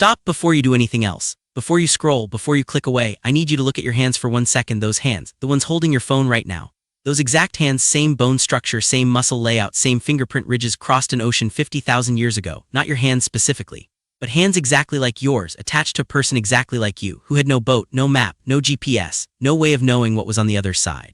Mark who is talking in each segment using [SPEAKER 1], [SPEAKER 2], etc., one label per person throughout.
[SPEAKER 1] Stop before you do anything else. Before you scroll, before you click away, I need you to look at your hands for 1 second. Those hands, the ones holding your phone right now. Those exact hands, same bone structure, same muscle layout, same fingerprint ridges, crossed an ocean 50,000 years ago. Not your hands specifically, but hands exactly like yours, attached to a person exactly like you, who had no boat, no map, no GPS, no way of knowing what was on the other side.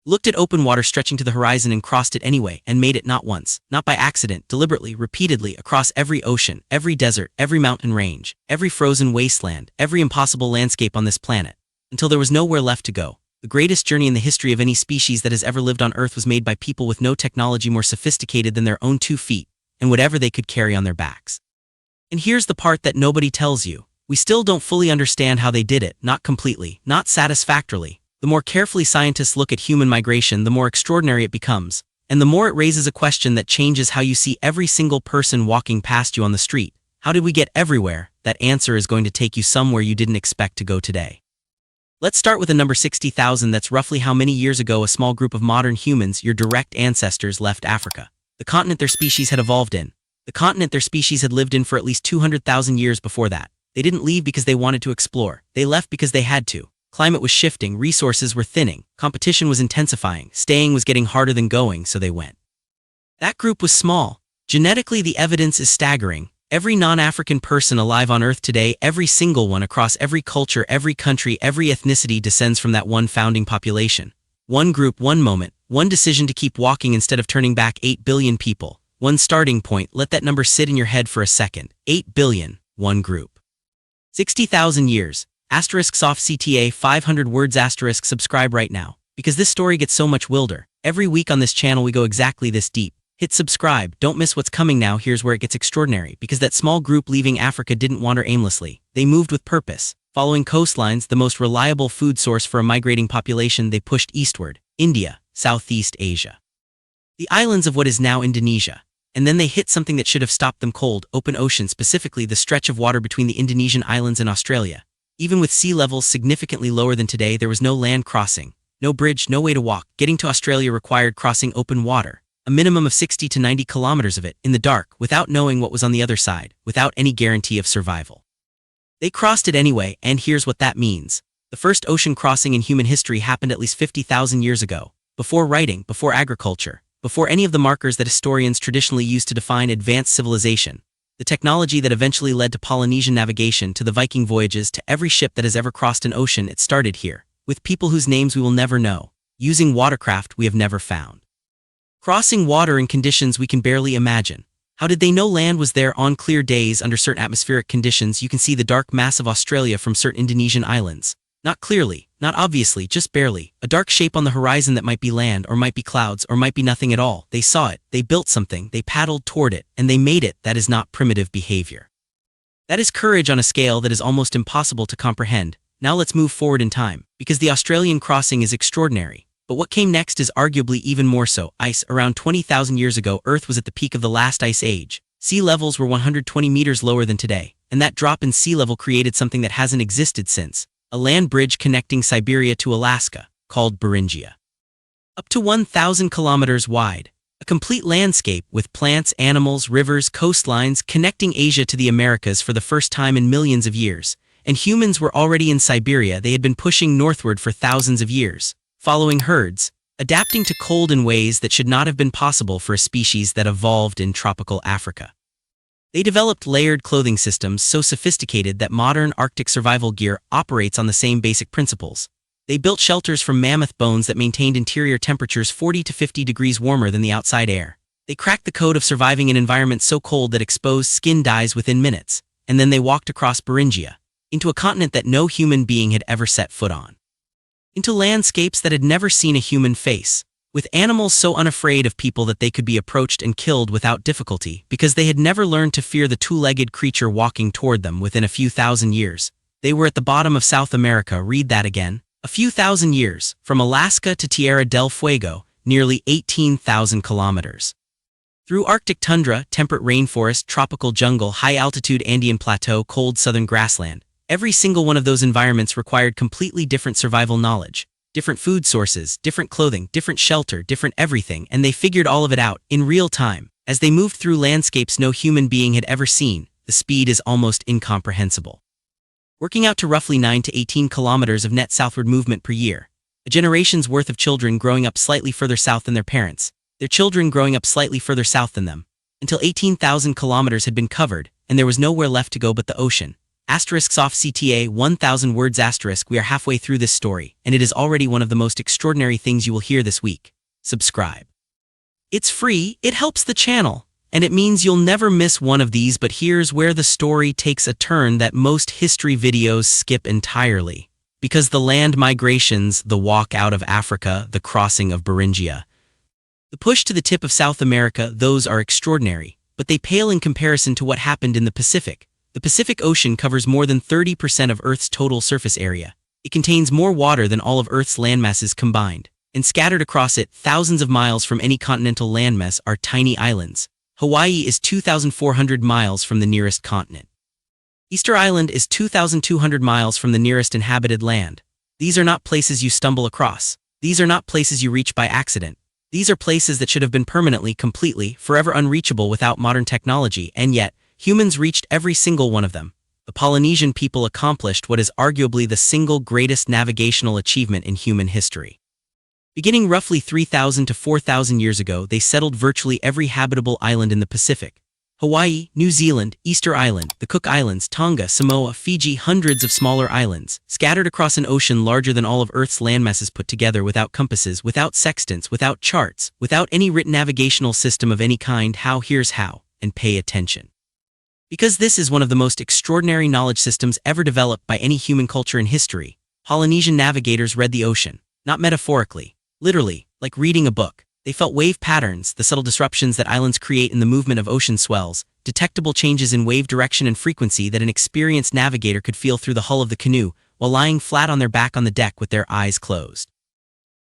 [SPEAKER 1] Looked at open water stretching to the horizon and crossed it anyway, and made it not once, not by accident, deliberately, repeatedly, across every ocean, every desert, every mountain range, every frozen wasteland, every impossible landscape on this planet, until there was nowhere left to go. The greatest journey in the history of any species that has ever lived on Earth was made by people with no technology more sophisticated than their own 2 feet, and whatever they could carry on their backs. And here's the part that nobody tells you. We still don't fully understand how they did it, not completely, not satisfactorily. The more carefully scientists look at human migration, the more extraordinary it becomes, and the more it raises a question that changes how you see every single person walking past you on the street. How did we get everywhere? That answer is going to take you somewhere you didn't expect to go today. Let's start with the number 60,000. That's roughly how many years ago a small group of modern humans, your direct ancestors, left Africa, the continent their species had evolved in, the continent their species had lived in for at least 200,000 years before that. They didn't leave because they wanted to explore. They left because they had to. Climate was shifting, resources were thinning, competition was intensifying, staying was getting harder than going, so they went. That group was small. Genetically, the evidence is staggering. Every non-African person alive on Earth today, every single one across every culture, every country, every ethnicity descends from that one founding population. One group, one moment, one decision to keep walking instead of turning back. 8 billion people. One starting point. Let that number sit in your head for a second. 8 billion, one group. 60,000 years. Asterisk soft CTA 500 words asterisk subscribe right now, because this story gets so much wilder. Every week on this channel we go exactly this deep. Hit subscribe, don't miss what's coming now. Here's where it gets extraordinary, because that small group leaving Africa didn't wander aimlessly. They moved with purpose. Following coastlines, the most reliable food source for a migrating population, they pushed eastward. India, Southeast Asia, the islands of what is now Indonesia. And then they hit something that should have stopped them cold: open ocean, specifically the stretch of water between the Indonesian islands and Australia. Even with sea levels significantly lower than today, there was no land crossing, no bridge, no way to walk. Getting to Australia required crossing open water, a minimum of 60 to 90 kilometers of it, in the dark, without knowing what was on the other side, without any guarantee of survival. They crossed it anyway, and here's what that means. The first ocean crossing in human history happened at least 50,000 years ago, before writing, before agriculture, before any of the markers that historians traditionally use to define advanced civilization. The technology that eventually led to Polynesian navigation, to the Viking voyages, to every ship that has ever crossed an ocean, it started here, with people whose names we will never know, using watercraft we have never found, crossing water in conditions we can barely imagine. How did they know land was there? On clear days under certain atmospheric conditions, you can see the dark mass of Australia from certain Indonesian islands. Not clearly, not obviously, just barely. A dark shape on the horizon that might be land, or might be clouds, or might be nothing at all. They saw it, they built something, they paddled toward it, and they made it. That is not primitive behavior. That is courage on a scale that is almost impossible to comprehend. Now let's move forward in time, because the Australian crossing is extraordinary. But what came next is arguably even more so. Ice. Around 20,000 years ago, Earth was at the peak of the last ice age. Sea levels were 120 meters lower than today, and that drop in sea level created something that hasn't existed since. A land bridge connecting Siberia to Alaska, called Beringia. Up to 1,000 kilometers wide. A complete landscape with plants, animals, rivers, coastlines connecting Asia to the Americas for the first time in millions of years. And humans were already in Siberia. They had been pushing northward for thousands of years, following herds, adapting to cold in ways that should not have been possible for a species that evolved in tropical Africa. They developed layered clothing systems so sophisticated that modern Arctic survival gear operates on the same basic principles. They built shelters from mammoth bones that maintained interior temperatures 40 to 50 degrees warmer than the outside air. They cracked the code of surviving in environments so cold that exposed skin dies within minutes. And then they walked across Beringia, into a continent that no human being had ever set foot on, into landscapes that had never seen a human face, with animals so unafraid of people that they could be approached and killed without difficulty, because they had never learned to fear the two-legged creature walking toward them. Within a few thousand years, they were at the bottom of South America. Read that again. A few thousand years, from Alaska to Tierra del Fuego, nearly 18,000 kilometers. Through Arctic tundra, temperate rainforest, tropical jungle, high-altitude Andean plateau, cold southern grassland. Every single one of those environments required completely different survival knowledge. Different food sources, different clothing, different shelter, different everything, and they figured all of it out, in real time. As they moved through landscapes no human being had ever seen, the speed is almost incomprehensible. Working out to roughly 9 to 18 kilometers of net southward movement per year. A generation's worth of children growing up slightly further south than their parents, their children growing up slightly further south than them, until 18,000 kilometers had been covered, and there was nowhere left to go but the ocean. Asterisks off CTA 1,000 words asterisk. We are halfway through this story, and it is already one of the most extraordinary things you will hear this week. Subscribe. It's free, it helps the channel, and it means you'll never miss one of these. But here's where the story takes a turn that most history videos skip entirely. Because the land migrations, the walk out of Africa, the crossing of Beringia, the push to the tip of South America, those are extraordinary, but they pale in comparison to what happened in the Pacific. The Pacific Ocean covers more than 30% of Earth's total surface area. It contains more water than all of Earth's landmasses combined, and scattered across it, thousands of miles from any continental landmass, are tiny islands. Hawaii is 2,400 miles from the nearest continent. Easter Island is 2,200 miles from the nearest inhabited land. These are not places you stumble across. These are not places you reach by accident. These are places that should have been permanently, completely, forever unreachable without modern technology, and yet, humans reached every single one of them. The Polynesian people accomplished what is arguably the single greatest navigational achievement in human history. Beginning roughly 3,000 to 4,000 years ago, they settled virtually every habitable island in the Pacific. Hawaii, New Zealand, Easter Island, the Cook Islands, Tonga, Samoa, Fiji, hundreds of smaller islands, scattered across an ocean larger than all of Earth's landmasses put together, without compasses, without sextants, without charts, without any written navigational system of any kind. Here's how, and pay attention. Because this is one of the most extraordinary knowledge systems ever developed by any human culture in history. Polynesian navigators read the ocean, not metaphorically, literally, like reading a book. They felt wave patterns, the subtle disruptions that islands create in the movement of ocean swells, detectable changes in wave direction and frequency that an experienced navigator could feel through the hull of the canoe while lying flat on their back on the deck with their eyes closed.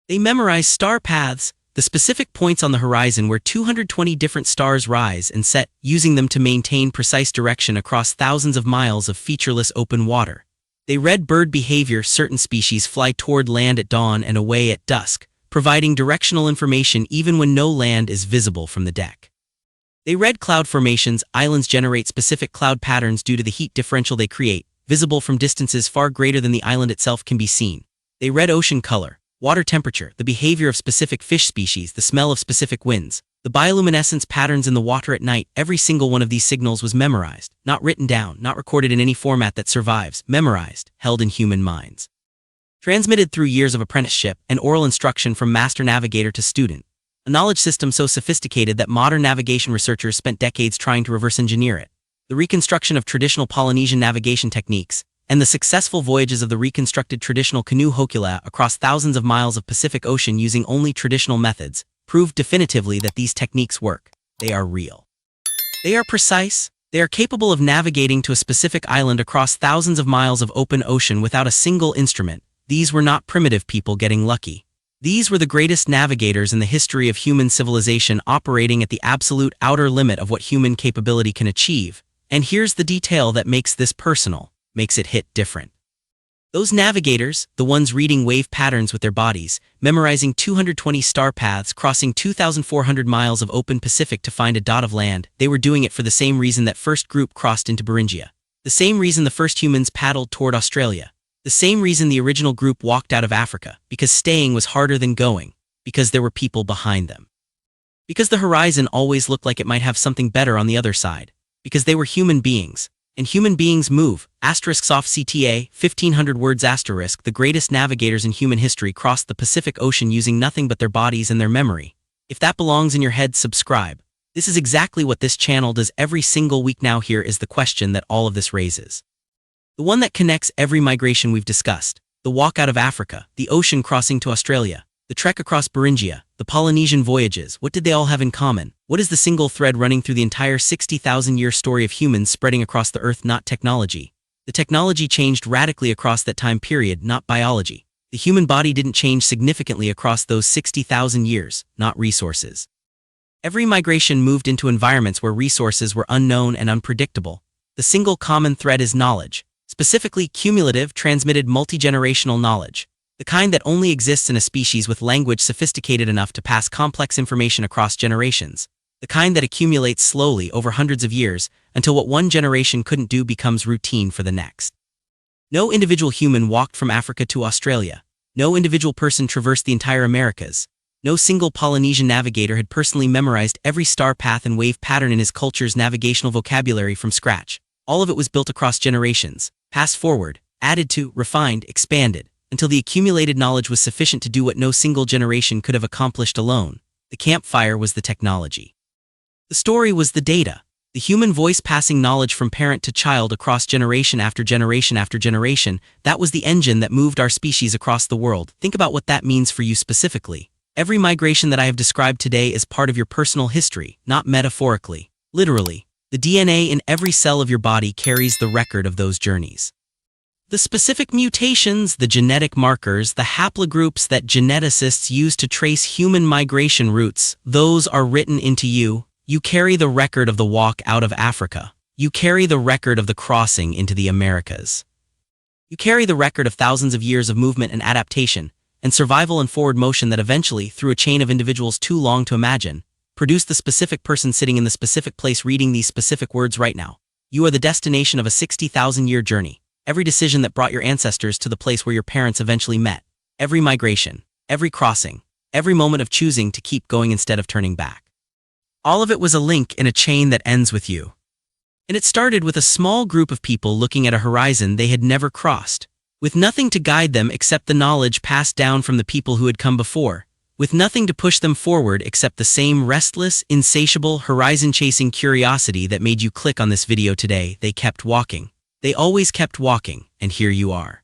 [SPEAKER 1] They memorized star paths, the specific points on the horizon where 220 different stars rise and set, using them to maintain precise direction across thousands of miles of featureless open water. They read bird behavior. Certain species fly toward land at dawn and away at dusk, providing directional information even when no land is visible from the deck. They read cloud formations. Islands generate specific cloud patterns due to the heat differential they create, visible from distances far greater than the island itself can be seen. They read ocean color, water temperature, the behavior of specific fish species, the smell of specific winds, the bioluminescence patterns in the water at night. Every single one of these signals was memorized, not written down, not recorded in any format that survives, memorized, held in human minds. Transmitted through years of apprenticeship and oral instruction from master navigator to student. A knowledge system so sophisticated that modern navigation researchers spent decades trying to reverse engineer it. The reconstruction of traditional Polynesian navigation techniques, and the successful voyages of the reconstructed traditional canoe hokula across thousands of miles of Pacific Ocean using only traditional methods, proved definitively that these techniques work. They are real. They are precise. They are capable of navigating to a specific island across thousands of miles of open ocean without a single instrument. These were not primitive people getting lucky. These were the greatest navigators in the history of human civilization, operating at the absolute outer limit of what human capability can achieve. And here's the detail that makes this personal, makes it hit different. Those navigators, the ones reading wave patterns with their bodies, memorizing 220 star paths, crossing 2,400 miles of open Pacific to find a dot of land, they were doing it for the same reason that first group crossed into Beringia. The same reason the first humans paddled toward Australia. The same reason the original group walked out of Africa, because staying was harder than going, because there were people behind them. Because the horizon always looked like it might have something better on the other side, because they were human beings, and human beings move. Asterisks off CTA, 1,500 words asterisk. The greatest navigators in human history crossed the Pacific Ocean using nothing but their bodies and their memory. If that belongs in your head, subscribe. This is exactly what this channel does every single week. Now here is the question that all of this raises. The one that connects every migration we've discussed, the walk out of Africa, the ocean crossing to Australia, the trek across Beringia, the Polynesian voyages. What did they all have in common? What is the single thread running through the entire 60,000-year story of humans spreading across the earth? Not technology. The technology changed radically across that time period, not biology. The human body didn't change significantly across those 60,000 years, not resources. Every migration moved into environments where resources were unknown and unpredictable. The single common thread is knowledge. Specifically, cumulative, transmitted multi-generational knowledge, the kind that only exists in a species with language sophisticated enough to pass complex information across generations. The kind that accumulates slowly over hundreds of years until what one generation couldn't do becomes routine for the next. No individual human walked from Africa to Australia. No individual person traversed the entire Americas. No single Polynesian navigator had personally memorized every star path and wave pattern in his culture's navigational vocabulary from scratch. All of it was built across generations, passed forward, added to, refined, expanded, until the accumulated knowledge was sufficient to do what no single generation could have accomplished alone. The campfire was the technology. The story was the data. The human voice passing knowledge from parent to child across generation after generation after generation. That was the engine that moved our species across the world. Think about what that means for you specifically. Every migration that I have described today is part of your personal history, not metaphorically. Literally, the DNA in every cell of your body carries the record of those journeys. The specific mutations, the genetic markers, the haplogroups that geneticists use to trace human migration routes, those are written into you. You carry the record of the walk out of Africa. You carry the record of the crossing into the Americas. You carry the record of thousands of years of movement and adaptation, and survival and forward motion that eventually, through a chain of individuals too long to imagine, produced the specific person sitting in the specific place reading these specific words right now. You are the destination of a 60,000-year journey. Every decision that brought your ancestors to the place where your parents eventually met. Every migration, every crossing, every moment of choosing to keep going instead of turning back. All of it was a link in a chain that ends with you. And it started with a small group of people looking at a horizon they had never crossed, with nothing to guide them except the knowledge passed down from the people who had come before, with nothing to push them forward except the same restless, insatiable, horizon-chasing curiosity that made you click on this video today. They kept walking. They always kept walking, and here you are.